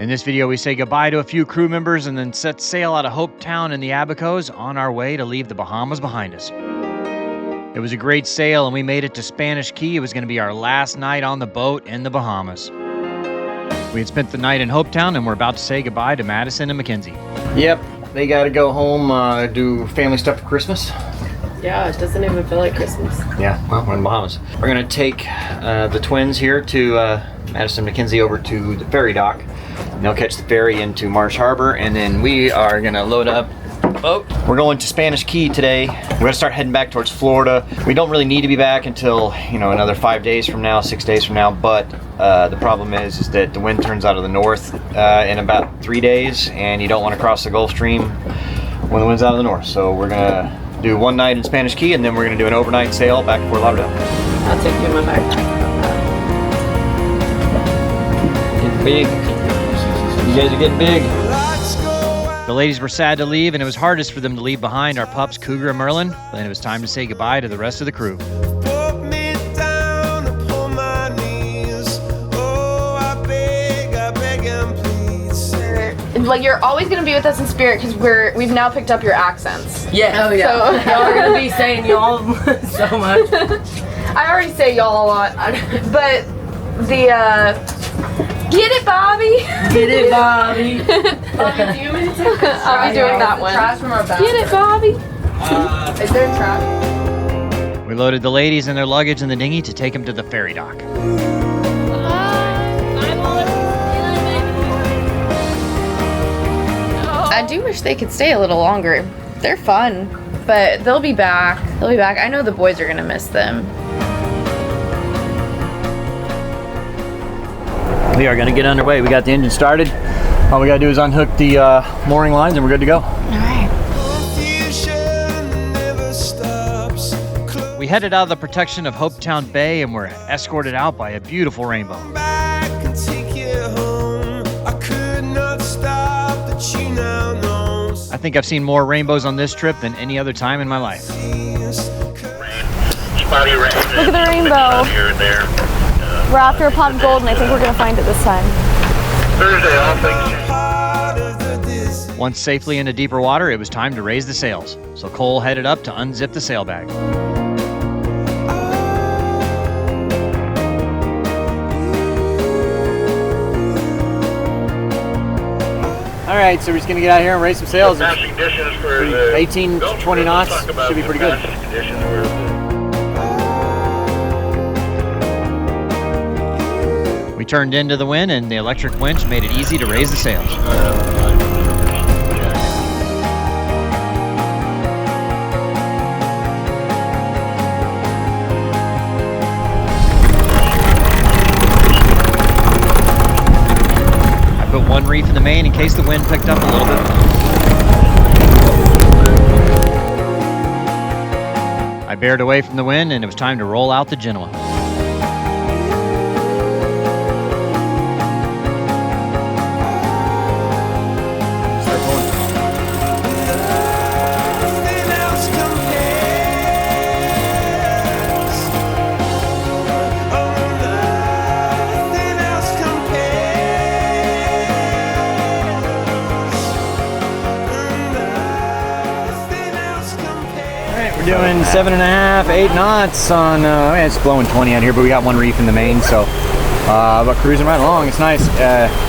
In this video, we say goodbye to a few crew members and then set sail out of Hope Town in the Abacos on our way to leave the Bahamas behind us. It was a great sail, and we made it to Spanish Key. It was going to be our last night on the boat in the Bahamas. We had spent the night in Hope Town, and we're about to say goodbye to Madison and Mackenzie. Yep, they got to go home, do family stuff for Christmas. Yeah, it doesn't even feel like Christmas. Yeah, well, we're in the Bahamas. We're going to take the twins here to Madison and Mackenzie over to the ferry dock. And they'll catch the ferry into Marsh Harbor, and then we are going to load up the boat. We're going to Spanish Key today. We're going to start heading back towards Florida. We don't really need to be back until, another 5 days from now, 6 days from now, but the problem is that the wind turns out of the north in about 3 days, and you don't want to cross the Gulf Stream when the wind's out of the north. So we're going to do one night in Spanish Key, and then we're going to do an overnight sail back to Fort Lauderdale. I'll take you in my backpack. Getting big. You guys are getting big. The ladies were sad to leave, and it was hardest for them to leave behind our pups, Cougar and Merlin. Then it was time to say goodbye to the rest of the crew. Like, you're always gonna be with us in spirit because we've now picked up your accents. Yeah. Oh yeah. So y'all are gonna be saying y'all so much. I already say y'all a lot, but the get it, Bobby. Get it, Bobby. I'll be doing that one. Trash from our basket. Get it, Bobby. Is there trash? We loaded the ladies and their luggage in the dinghy to take them to the ferry dock. I do wish they could stay a little longer. They're fun, but they'll be back. They'll be back. I know the boys are gonna miss them. We are going to get underway. We got the engine started. All we got to do is unhook the mooring lines, and we're good to go. All right. We headed out of the protection of Hopetown Bay and were escorted out by a beautiful rainbow. I think I've seen more rainbows on this trip than any other time in my life. Spotty rain. Look at the rainbow. Here and there. We're after a pot of gold, and I think we're gonna find it this time. Thursday, all things. Once safely into deeper water, it was time to raise the sails. So Cole headed up to unzip the sail bag. All right, so we're just going to get out here and raise some sails. Passing conditions for the 18 to 20 knots should be pretty good. We turned into the wind, and the electric winch made it easy to raise the sails. I put one reef in the main in case the wind picked up a little bit. I bared away from the wind, and it was time to roll out the Genoa. Doing 7.5, 8 knots on, it's blowing 20 out here, but we got one reef in the main, so, but cruising right along, it's nice.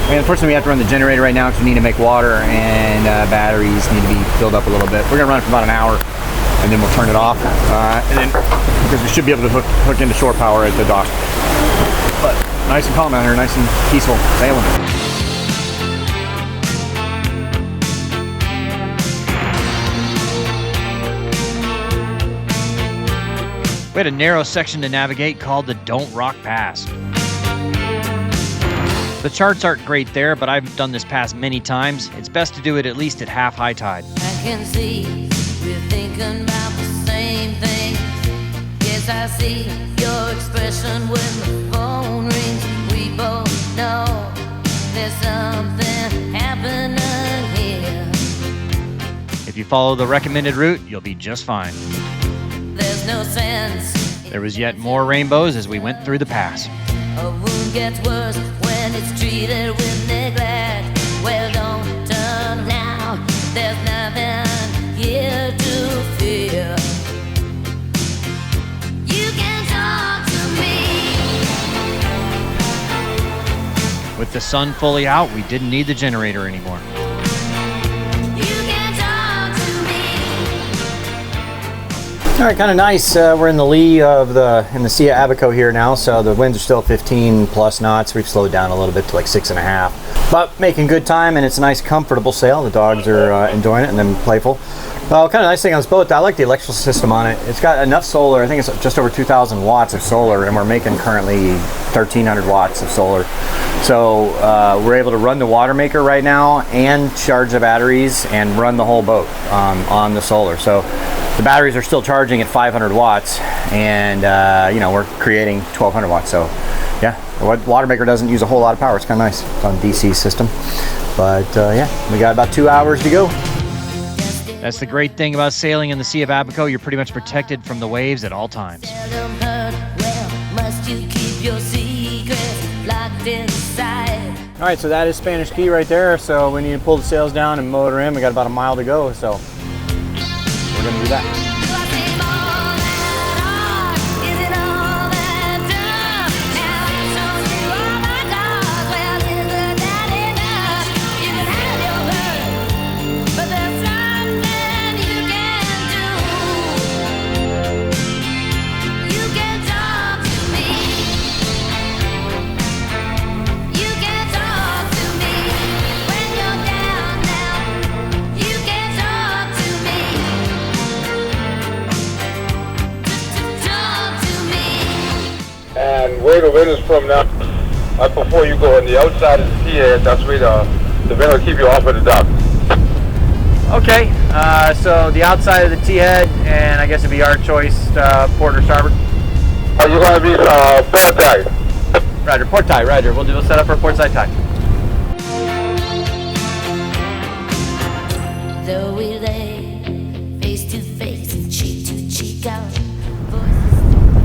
Unfortunately we have to run the generator right now because we need to make water, and batteries need to be filled up a little bit. We're gonna run it for about an hour, and then we'll turn it off, and then, because we should be able to hook into shore power at the dock. But nice and calm out here, nice and peaceful sailing. We had a narrow section to navigate called the Don't Rock Pass. The charts aren't great there, but I've done this pass many times. It's best to do it at least at half high tide. I can see we're thinking about the same thing. Yes, I see your expression when the phone rings. We both know there's something happening here. If you follow the recommended route, you'll be just fine. There's no sense. There was yet more rainbows as we went through the pass. A wound gets worse when it's treated with neglect. With the sun fully out, we didn't need the generator anymore. All right, kind of nice. We're in the lee of in the Sea of Abaco here now, so the winds are still 15 plus knots. We've slowed down a little bit to like 6.5, but making good time, and it's a nice, comfortable sail. The dogs are enjoying it and then playful. Well, kind of nice thing on this boat, I like the electrical system on it. It's got enough solar. I think it's just over 2,000 watts of solar, and we're making currently 1,300 watts of solar. So we're able to run the water maker right now and charge the batteries and run the whole boat on the solar. So the batteries are still charging at 500 watts, and you know, we're creating 1,200 watts. So yeah, the water maker doesn't use a whole lot of power. It's kind of nice. It's on DC system, but yeah, we got about 2 hours to go. That's the great thing about sailing in the Sea of Abaco. You're pretty much protected from the waves at all times. All right, so that is Spanish Key right there. So we need to pull the sails down and motor in. We got about a mile to go, so we're gonna do that. And where the wind is from now, right before you go on the outside of the T head, that's where the wind will keep you off of the dock. Okay, so the outside of the T head, and I guess it'd be our choice, port or starboard. Are you going to be port side? Roger, port tie, roger. We'll set up for port side tie. Though we lay face to face, cheek to cheek out.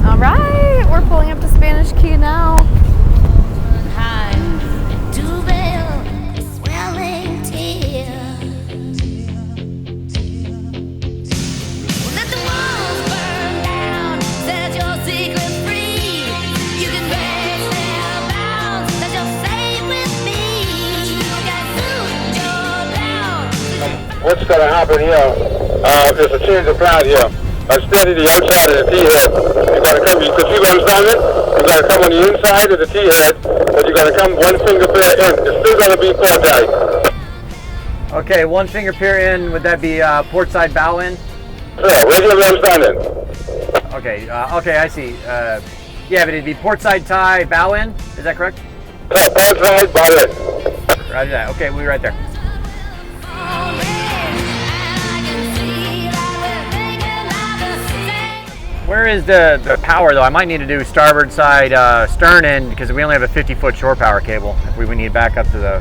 All right, we're pulling up to Spanish Key now. High to veil a swelling tear. Let the walls burn down, set your secret free. You can break their bounds, that you're safe with me. You can suit your down. What's going to happen here is a change of plan here. I'm steady the outside of the T head. You got to come, because you understand it? You got to come on the inside of the T head, but you got to come one finger pair in. It's still going to be port side. Okay, one finger pier in. Would that be port side bow in? Yeah, regular understanding. Okay, okay, I see. Yeah, but it'd be port side tie, bow in. Is that correct? Port side, bow in. Roger that. Okay, we'll be right there. Where is the power though? I might need to do starboard side stern end because we only have a 50-foot shore power cable. If we need back up to the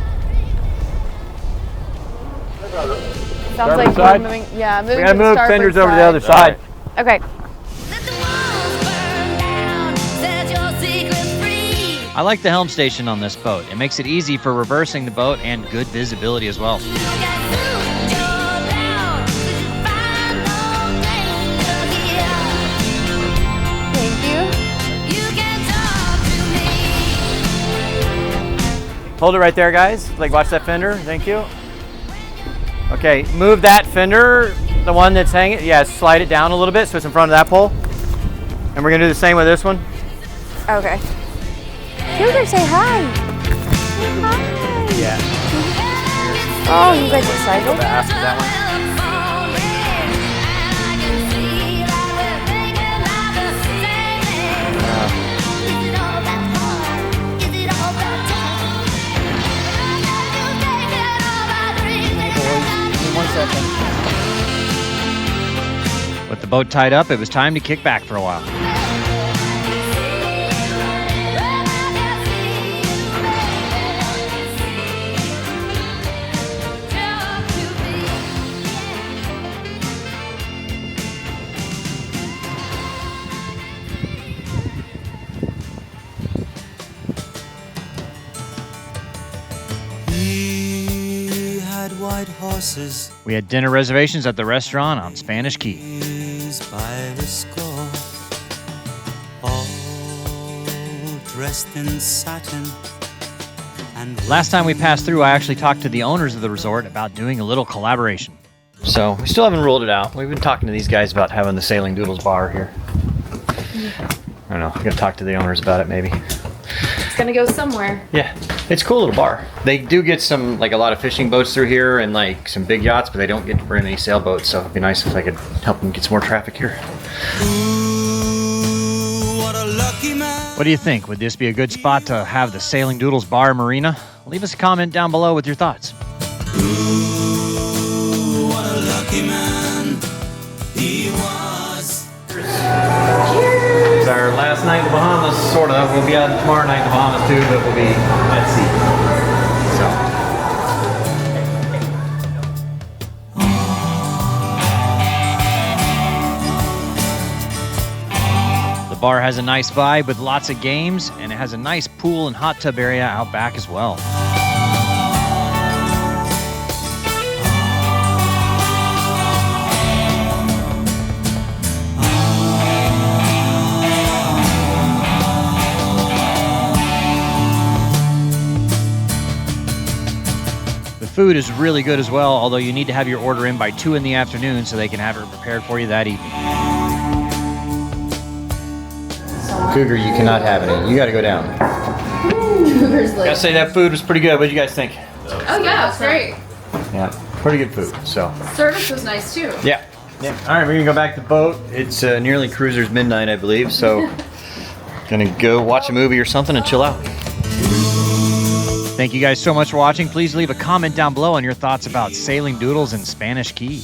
Sounds like side? we're moving. Yeah, moving we gotta to the move starboard fenders over to the side. other side. Okay. I like the helm station on this boat. It makes it easy for reversing the boat and good visibility as well. Hold it right there, guys. Like, watch that fender. Thank you. Okay, move that fender, the one that's hanging. Yeah, slide it down a little bit so it's in front of that pole. And we're gonna do the same with this one. Okay. Cougar, say hi. Say hi. Yeah. Oh, you guys excited? Go back after that one. With the boat tied up, it was time to kick back for a while. White horses. We had dinner reservations at the restaurant on Spanish Key. By the score, all dressed in satin Last time we passed through, I actually talked to the owners of the resort about doing a little collaboration. So we still haven't ruled it out. We've been talking to these guys about having the Sailing Doodles bar here. I don't know. I'm gonna talk to the owners about it maybe. It's gonna go somewhere. Yeah, it's a cool little bar. They do get some, like a lot of fishing boats through here and like some big yachts, but they don't get to bring any sailboats. So it'd be nice if I could help them get some more traffic here. What do you think? Would this be a good spot to have the Sailing Doodles Bar Marina? Leave us a comment down below with your thoughts. What a lucky man he was. It's our last night in the Bahamas, sort of. We'll be out tomorrow night in the Bahamas too, but we'll be at sea. The bar has a nice vibe with lots of games, and it has a nice pool and hot tub area out back as well. The food is really good as well, although you need to have your order in by 2 in the afternoon so they can have it prepared for you that evening. Cougar, you cannot have any. You gotta go down. Cougar's like, Gotta say that food was pretty good. What do you guys think? Oh yeah, it's great. Yeah, pretty good food. So Service was nice too. yeah. All right, we're gonna go back to the boat. It's nearly cruiser's midnight, I believe. So gonna go watch a movie or something and chill out. Thank you guys so much for watching. Please leave a comment down below on your thoughts about Sailing Doodles and Spanish Key.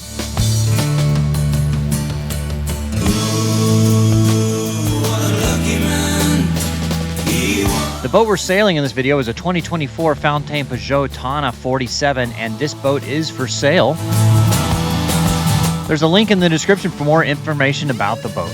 The boat we're sailing in this video is a 2024 Fountaine Peugeot Tana 47, and this boat is for sale. There's a link in the description for more information about the boat.